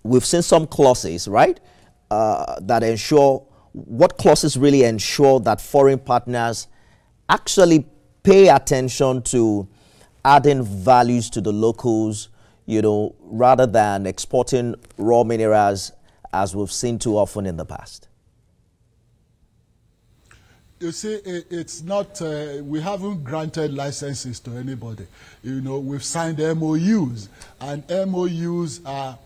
we've seen some clauses, right, that ensure, what clauses really ensure that foreign partners actually pay attention to adding values to the locals, you know, rather than exporting raw minerals as we've seen too often in the past? You see, it's not, we haven't granted licenses to anybody. You know, we've signed MoUs, and MoUs are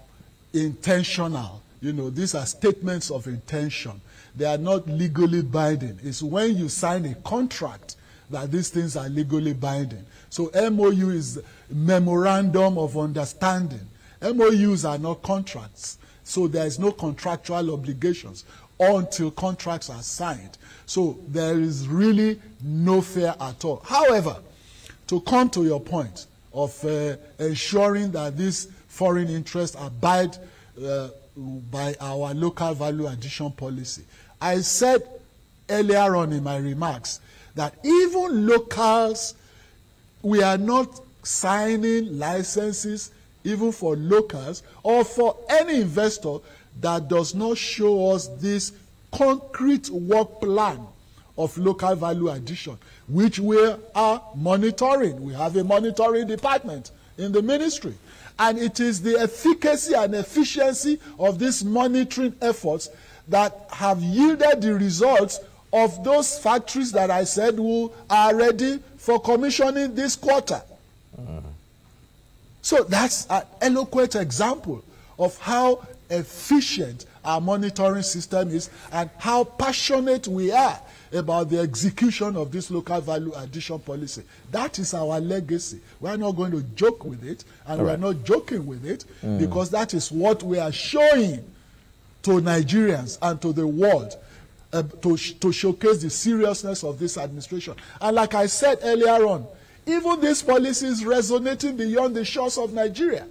intentional. You know, these are statements of intention. They are not legally binding. It's when you sign a contract that these things are legally binding. So MoU is memorandum of understanding. MoUs are not contracts. So there is no contractual obligations until contracts are signed. So there is really no fear at all. However, to come to your point of ensuring that these foreign interests abide by our local value addition policy, I said earlier on in my remarks that even locals, we are not signing licenses even for locals or for any investor that does not show us this concrete work plan of local value addition, which we are monitoring. We have a monitoring department in the ministry. And it is the efficacy and efficiency of these monitoring efforts that have yielded the results of those factories that I said are ready for commissioning this quarter. So that's an eloquent example of how efficient our monitoring system is and how passionate we are about the execution of this local value addition policy. That is our legacy. We're not going to joke with it, and we're not joking with it, because that is what we are showing to Nigerians and to the world to showcase the seriousness of this administration. And like I said earlier on, even this policy is resonating beyond the shores of Nigeria.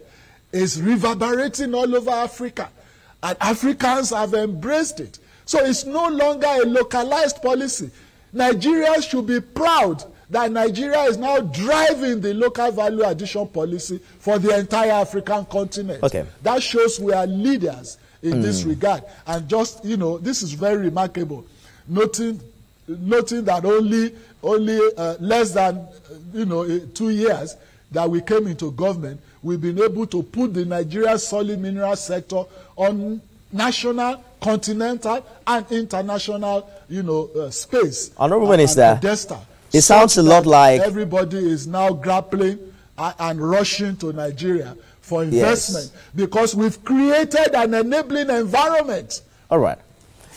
It's reverberating all over Africa. And Africans have embraced it. So it's no longer a localized policy. Nigerians should be proud that Nigeria is now driving the local value addition policy for the entire African continent. Okay. That shows we are leaders in this regard. And just, you know, this is very remarkable. Noting that only less than, 2 years that we came into government, we've been able to put the Nigeria solid mineral sector on national, continental, and international, space. Honorable Minister, it sounds a lot like everybody is now grappling and rushing to Nigeria for investment, because we've created an enabling environment. All right.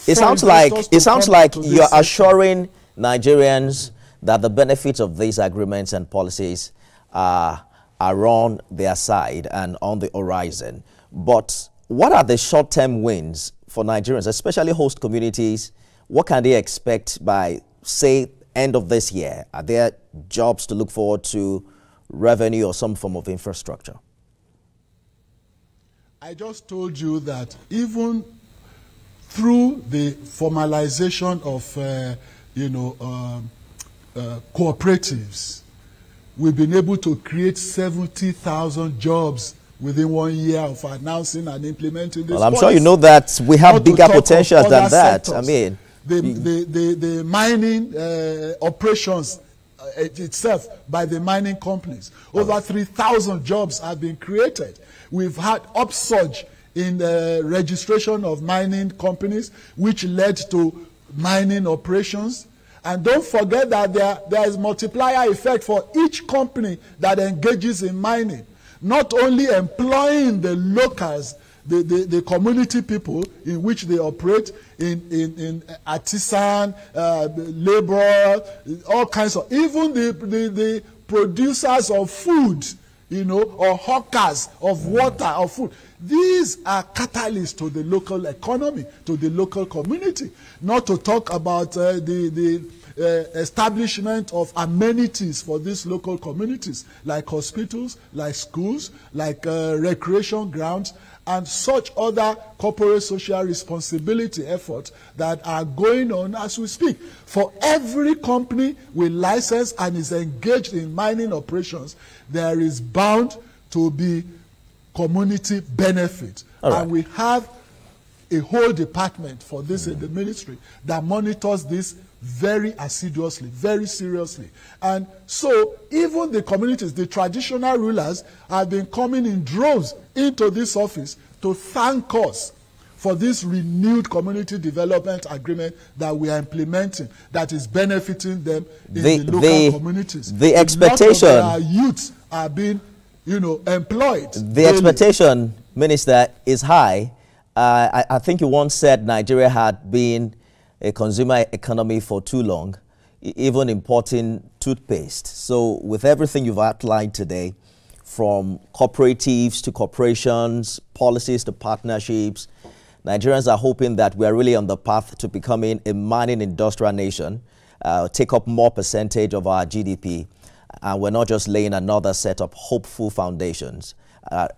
It sounds like you're assuring Nigerians that the benefits of these agreements and policies are on their side and on the horizon. But what are the short-term wins for Nigerians, especially host communities? What can they expect by, say, end of this year? Are there jobs to look forward to, revenue, or some form of infrastructure? I just told you that even through the formalization of, cooperatives, we've been able to create 70,000 jobs within 1 year of announcing and implementing this. Well, I'm policy. sure you know that we have bigger potential than that. Sectors. I mean, the mining operations itself by the mining companies. Over 3,000 jobs have been created. We've had upsurge in the registration of mining companies, which led to mining operations. And don't forget that there is multiplier effect for each company that engages in mining. Not only employing the locals, the community people in which they operate, in artisan, labor, all kinds of, even the producers of food, or hawkers of water, of food. These are catalysts to the local economy, to the local community. Not to talk about the establishment of amenities for these local communities, like hospitals, like schools, like recreation grounds, and such other corporate social responsibility efforts that are going on as we speak. For every company with license and is engaged in mining operations, there is bound to be community benefit. And we have a whole department for this in the ministry that monitors this very assiduously, very seriously. And so even the communities, the traditional rulers, have been coming in droves into this office to thank us for this renewed community development agreement that we are implementing, that is benefiting them in the local communities. The expectation, our youths are being, employed. The expectation, Minister, is high. I think you once said Nigeria had been a consumer economy for too long, even importing toothpaste. So with everything you've outlined today, from cooperatives to corporations, policies to partnerships, Nigerians are hoping that we are really on the path to becoming a mining industrial nation, take up more percentage of our GDP, and we're not just laying another set of hopeful foundations,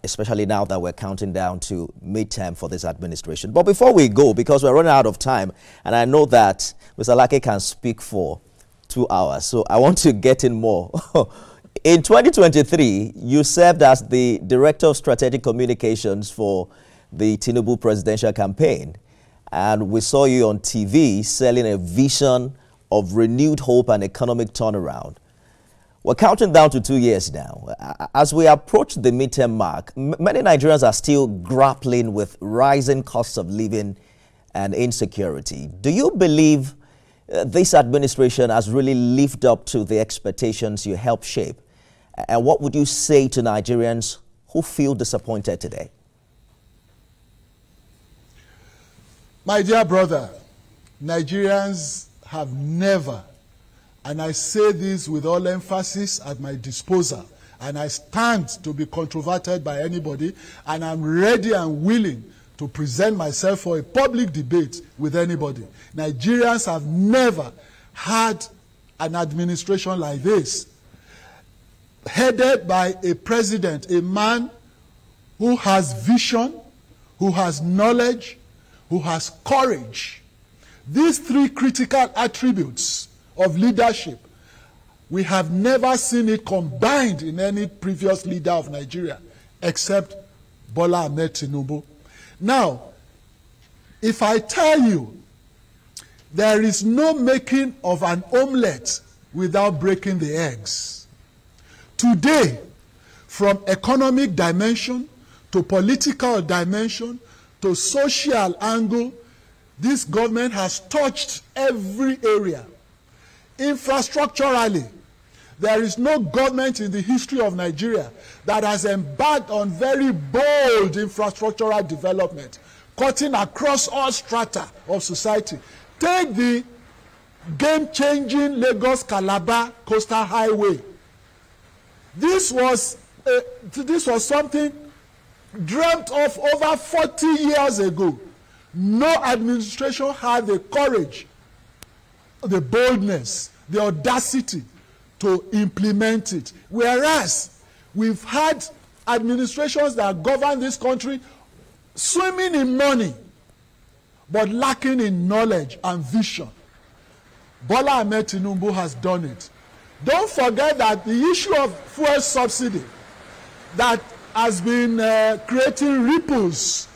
especially now that we're counting down to midterm for this administration. But before we go, because we're running out of time, and I know that Mr. Alake can speak for 2 hours, so I want to get in more. In 2023, you served as the Director of Strategic Communications for the Tinubu presidential campaign. And we saw you on TV selling a vision of renewed hope and economic turnaround. We're counting down to 2 years now. As we approach the midterm mark, many Nigerians are still grappling with rising costs of living and insecurity. Do you believe this administration has really lived up to the expectations you helped shape? And what would you say to Nigerians who feel disappointed today? My dear brother, Nigerians have never, and I say this with all emphasis at my disposal, and I stand to be controverted by anybody, and I'm ready and willing to present myself for a public debate with anybody. Nigerians have never had an administration like this, headed by a president, a man who has vision, who has knowledge, who has courage. These three critical attributes of leadership, we have never seen it combined in any previous leader of Nigeria, except Bola Ahmed Tinubu. Now, if I tell you there is no making of an omelette without breaking the eggs. Today, from economic dimension to political dimension to social angle, this government has touched every area. Infrastructurally, there is no government in the history of Nigeria that has embarked on very bold infrastructural development, cutting across all strata of society. Take the game-changing Lagos-Calabar Coastal Highway. This was something dreamt of over 40 years ago. No administration had the courage, the boldness, the audacity to implement it. Whereas we've had administrations that govern this country swimming in money, but lacking in knowledge and vision. Bola Ahmed Tinubu has done it. Don't forget that the issue of fuel subsidy that has been creating ripples.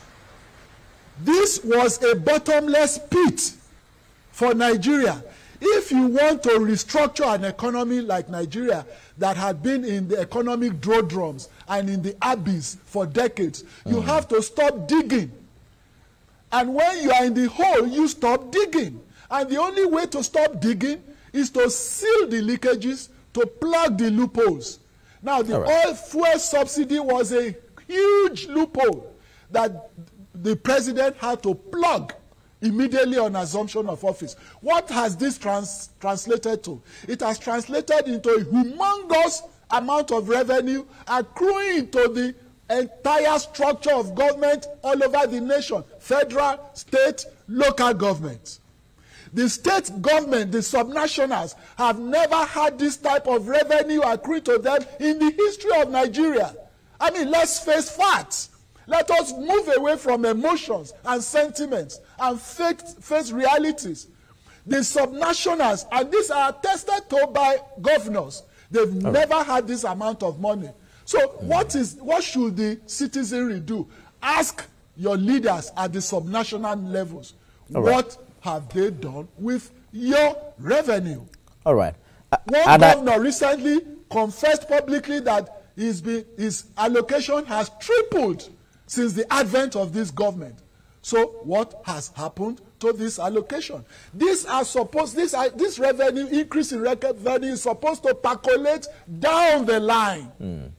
This was a bottomless pit for Nigeria. If you want to restructure an economy like Nigeria that had been in the economic doldrums and in the abyss for decades, you have to stop digging. And when you are in the hole, you stop digging. And the only way to stop digging is to seal the leakages, to plug the loopholes. Now, the oil fuel subsidy was a huge loophole that the president had to plug immediately on assumption of office. What has this translated to? It has translated into a humongous amount of revenue accruing to the entire structure of government all over the nation, federal, state, local government. The state government, the subnationals, have never had this type of revenue accrued to them in the history of Nigeria. I mean, let's face facts. Let us move away from emotions and sentiments and face realities. The subnationals, and these are attested to by governors, they've never had this amount of money. So what should the citizenry do? Ask your leaders at the subnational levels. What have they done with your revenue? All right. One governor recently confessed publicly that his allocation has tripled since the advent of this government. So what has happened to this allocation? This revenue increase in revenue is supposed to percolate down the line.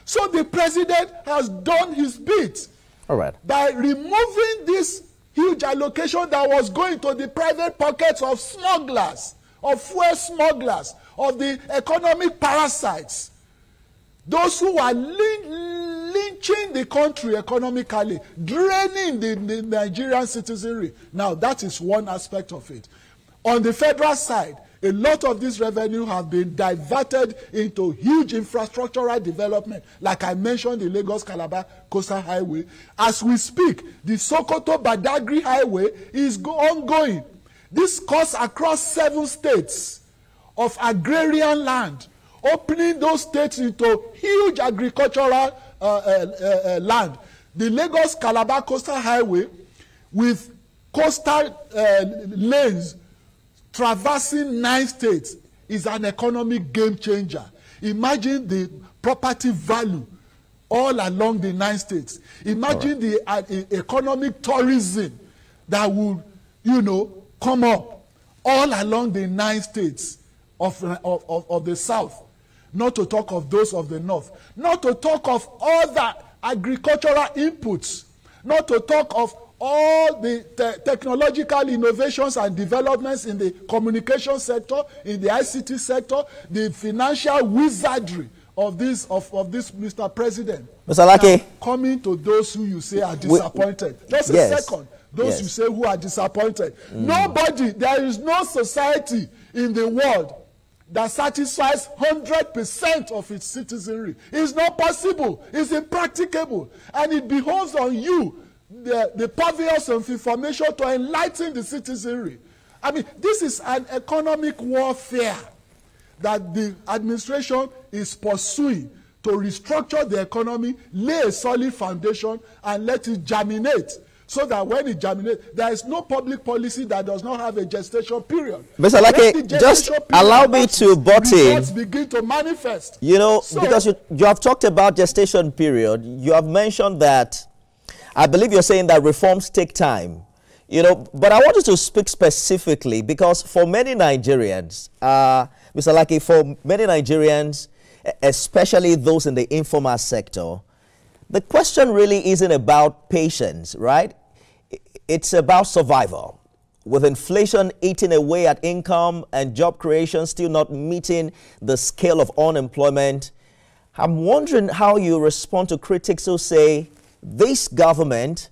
So the president has done his bit. All right. By removing this huge allocation that was going to the private pockets of smugglers, of fuel smugglers, of the economic parasites, those who are lynching the country economically, draining the Nigerian citizenry. Now, that is one aspect of it. On the federal side, a lot of this revenue has been diverted into huge infrastructural development. Like I mentioned, the Lagos-Calabar Coastal Highway. As we speak, the Sokoto-Badagry Highway is ongoing. This cuts across 7 states of agrarian land, opening those states into huge agricultural land. The Lagos-Calabar Coastal Highway, with coastal lanes traversing 9 states, is an economic game changer. Imagine the property value all along the 9 states. Imagine the economic tourism that would, come up all along the 9 states of the South. Not to talk of those of the North. Not to talk of other agricultural inputs. Not to talk of all the technological innovations and developments in the communication sector, in the ICT sector, the financial wizardry of this Mr. President. Mr. Alake, coming to those who you say are disappointed. Just a second. Those you say who are disappointed. Nobody, there is no society in the world that satisfies 100% of its citizenry. It's not possible. It's impracticable. And it behoves on you, the purveyors of information, to enlighten the citizenry. I mean, this is an economic warfare that the administration is pursuing to restructure the economy, lay a solid foundation, and let it germinate. So that when it germinates, there is no public policy that does not have a gestation period. Mr. Alake, just allow me to butt in. Begin to manifest. Because you have talked about gestation period, you have mentioned that, I believe you're saying that reforms take time. But I want you to speak specifically, because for many Nigerians, Mr. Alake, for many Nigerians, especially those in the informal sector, the question really isn't about patience, right? It's about survival. With inflation eating away at income and job creation still not meeting the scale of unemployment, I'm wondering how you respond to critics who say this government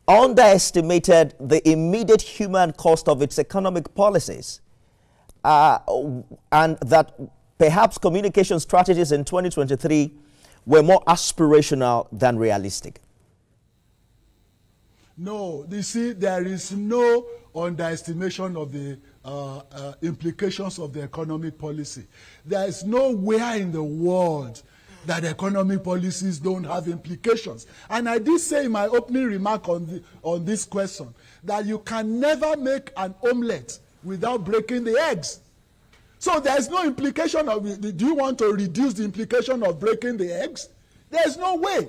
underestimated the immediate human cost of its economic policies, and that perhaps communication strategies in 2023 were more aspirational than realistic. No, you see, there is no underestimation of the implications of the economic policy. There is nowhere in the world that economic policies don't have implications. And I did say in my opening remark on this question that you can never make an omelette without breaking the eggs. So there's no implication of, do you want to reduce the implication of breaking the eggs? There's no way.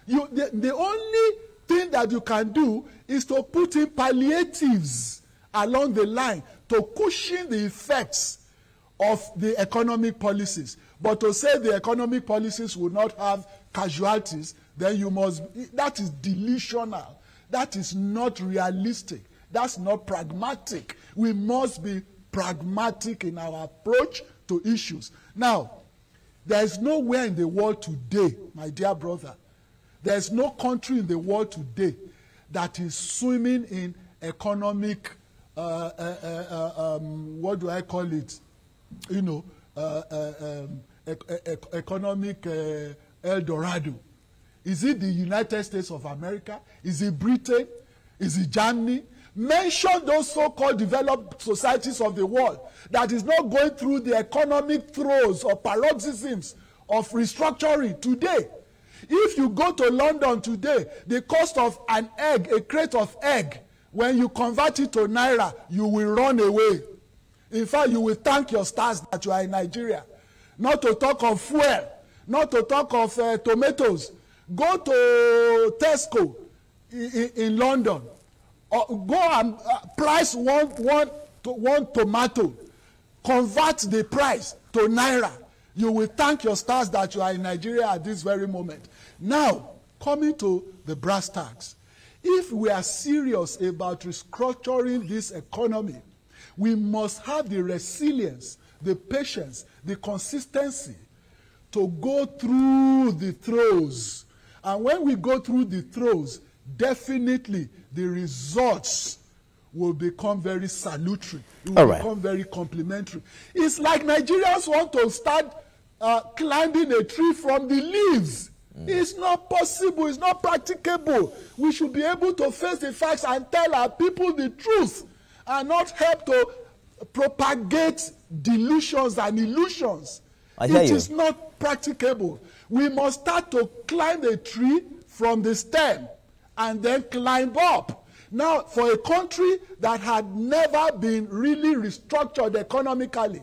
The only thing that you can do is to put in palliatives along the line to cushion the effects of the economic policies. But to say the economic policies will not have casualties, then you must, that is delusional. That is not realistic. That's not pragmatic. We must be pragmatic in our approach to issues. Now, there is nowhere in the world today, my dear brother, there is no country in the world today that is swimming in economic, what do I call it? Economic El Dorado. Is it the United States of America? Is it Britain? Is it Germany? Mention those so-called developed societies of the world that is not going through the economic throes or paroxysms of restructuring today. If you go to London today, the cost of an egg, a crate of egg, when you convert it to naira, you will run away. In fact, you will thank your stars that you are in Nigeria. Not to talk of fuel, not to talk of tomatoes. Go to Tesco in London. Go and price one tomato. Convert the price to naira. You will thank your stars that you are in Nigeria at this very moment. Now, coming to the brass tacks. If we are serious about restructuring this economy, we must have the resilience, the patience, the consistency to go through the throes. And when we go through the throes, definitely the results will become very salutary. It will become very complimentary. It's like Nigerians want to start climbing a tree from the leaves. It's not possible. It's not practicable. We should be able to face the facts and tell our people the truth and not help to propagate delusions and illusions. It is not practicable. We must start to climb the tree from the stem and then climb up. Now, for a country that had never been really restructured economically,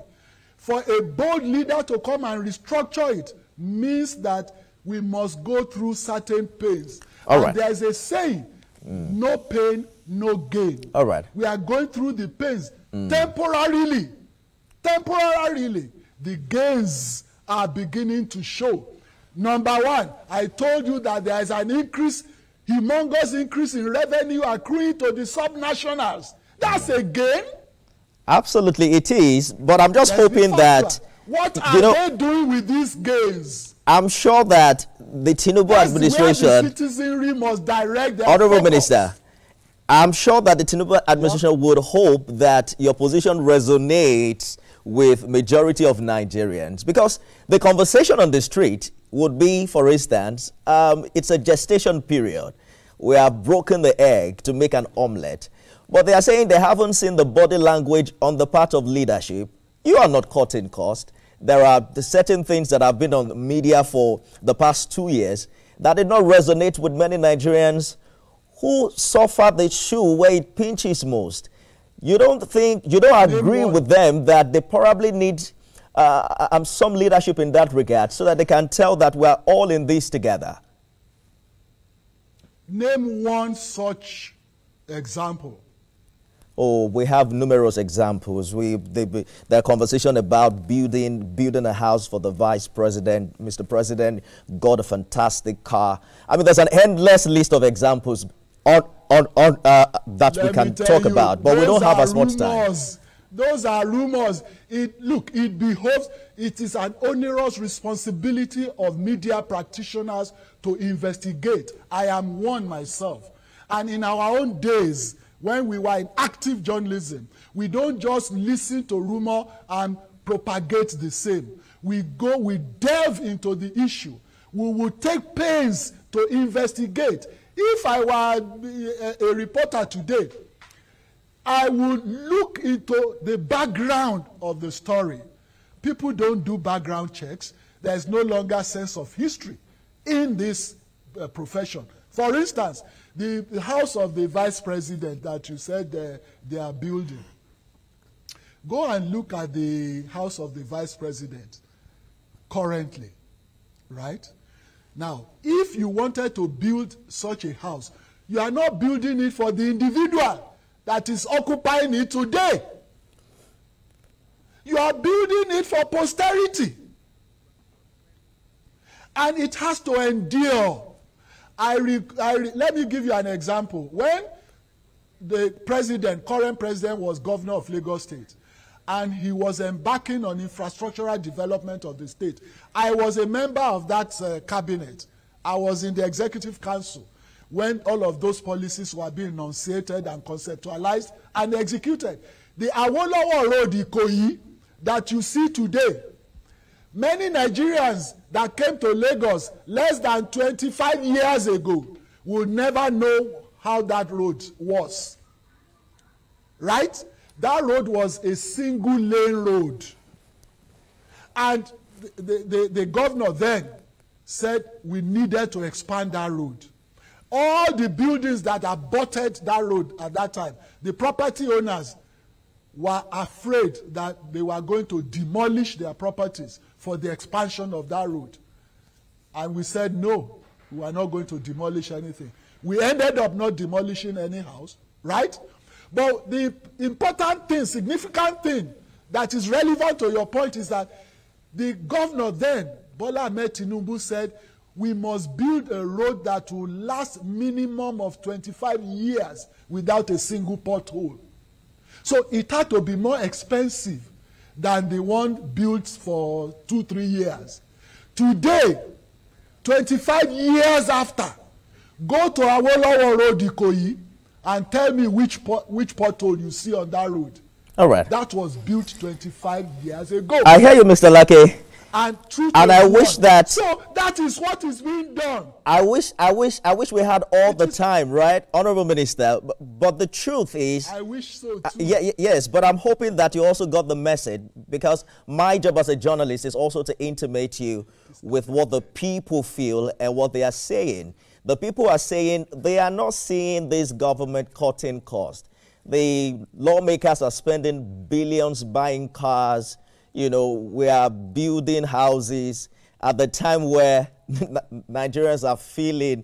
for a bold leader to come and restructure it means that we must go through certain pains. And there's a saying, no pain, no gain. We are going through the pains temporarily. Temporarily, the gains are beginning to show. Number one, I told you that there is an increase, humongous increase in revenue accruing to the subnationals. That's a gain. Absolutely, it is. But I'm just hoping that... What are they doing with these gains? I'm sure that the Tinubu administration... Where the citizenry must direct their Honorable Minister, I'm sure that the Tinubu administration would hope that your position resonates with majority of Nigerians. Because the conversation on the street would be, for instance, it's a gestation period. We have broken the egg to make an omelette. But they are saying they haven't seen the body language on the part of leadership. You are not cutting cost. There are certain things that have been on the media for the past 2 years that did not resonate with many Nigerians who suffer the shoe where it pinches most. You don't agree with them that they probably need some leadership in that regard so that they can tell that we are all in this together. Name one such example. Oh, we have numerous examples. The conversation about building a house for the vice president. Mr. President got a fantastic car. I mean, there's an endless list of examples that we can talk about, but we don't have as much time. Those are rumors. It is an onerous responsibility of media practitioners to investigate. I am one myself. And in our own days, when we were in active journalism, we don't just listen to rumor and propagate the same. We delve into the issue. We will take pains to investigate. If I were a reporter today, I would look into the background of the story. People don't do background checks. There's no longer sense of history in this profession. For instance, the house of the vice president that you said they are building. Go and look at the house of the vice president currently, right? Now, if you wanted to build such a house, you are not building it for the individual that is occupying it today. You are building it for posterity. And it has to endure. Let me give you an example. When the current president was governor of Lagos State, and he was embarking on infrastructural development of the state, I was a member of that cabinet. I was in the executive council when all of those policies were being enunciated and conceptualized and executed. The Awolowo Road Ikoyi that you see today, many Nigerians that came to Lagos less than 25 years ago will never know how that road was. Right? That road was a single lane road. And the governor then said we needed to expand that road. All the buildings that abutted that road at that time, the property owners were afraid that they were going to demolish their properties for the expansion of that road. And we said, no, we are not going to demolish anything. We ended up not demolishing any house, right? But the important thing, significant thing that is relevant to your point is that the governor then, Bola Ahmed Tinubu, said, we must build a road that will last minimum of 25 years without a single pothole. So it had to be more expensive than the one built for 2-3 years. Today, 25 years after, go to Awolowo Road, Ikoyi, and tell me which pothole you see on that road. All right. That was built 25 years ago. I hear you, Mr. Alake. And I wish that. So that is what is being done. I wish we had all the time, right, Honorable Minister. But the truth is, I wish so too. Yes, but I'm hoping that you also got the message, because my job as a journalist is also to intimate you with what the people feel and what they are saying. The people are saying they are not seeing this government cutting costs. The lawmakers are spending billions buying cars. You know, we are building houses at the time where Nigerians are feeling.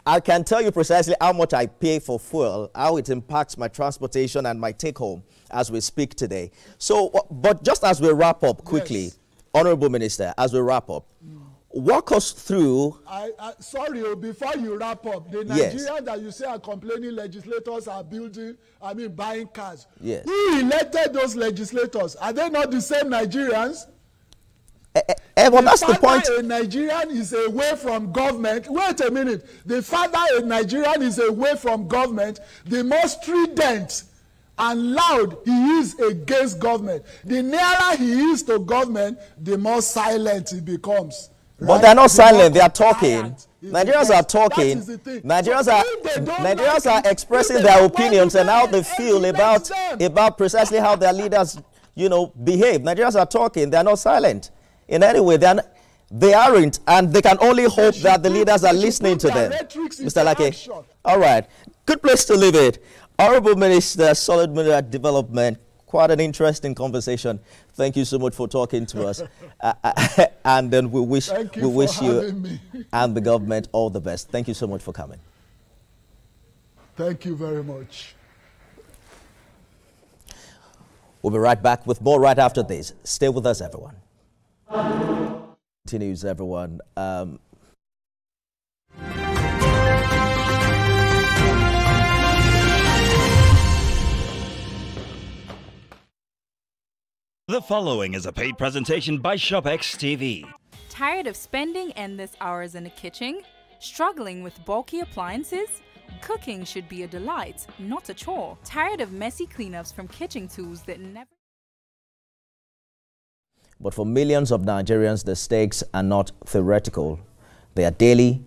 I can tell you precisely how much I pay for fuel, how it impacts my transportation and my take home as we speak today. So, but just as we wrap up quickly, yes. Honorable Minister, as we wrap up, walk us through. Sorry, before you wrap up, the Nigerians that you say are complaining legislators are buying cars. Yes. Who elected those legislators? Are they not the same Nigerians? Well, that's the point. A Nigerian is away from government. Wait a minute. The father a Nigerian is away from government. The more strident and loud he is against government. The nearer he is to government, the more silent he becomes. But they're not silent, they are talking. Nigerians are talking. Nigerians are expressing their opinions and how they feel about precisely how their leaders, behave. Nigerians are talking, they're not silent in any way. They aren't, and they can only hope that the leaders are listening to them. Mr. Alake. All right. Good place to leave it. Honorable Minister, Solid Mineral Development. Quite an interesting conversation. Thank you so much for talking to us. And then we wish you and the government all the best. Thank you so much for coming. Thank you very much. We'll be right back with more right after this. Stay with us, everyone. Continues, everyone. The following is a paid presentation by ShopX TV. Tired of spending endless hours in the kitchen? Struggling with bulky appliances? Cooking should be a delight, not a chore. Tired of messy cleanups from kitchen tools that never... But for millions of Nigerians, the stakes are not theoretical. They are daily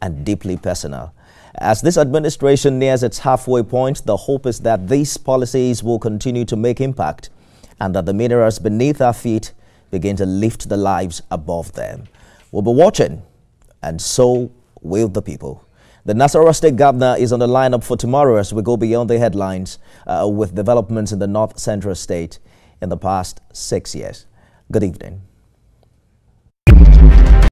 and deeply personal. As this administration nears its halfway point, the hope is that these policies will continue to make impact and that the minerals beneath our feet begin to lift the lives above them. We'll be watching, and so will the people. The Nasarawa State Governor is on the lineup for tomorrow as we go beyond the headlines with developments in the North Central State in the past 6 years. Good evening.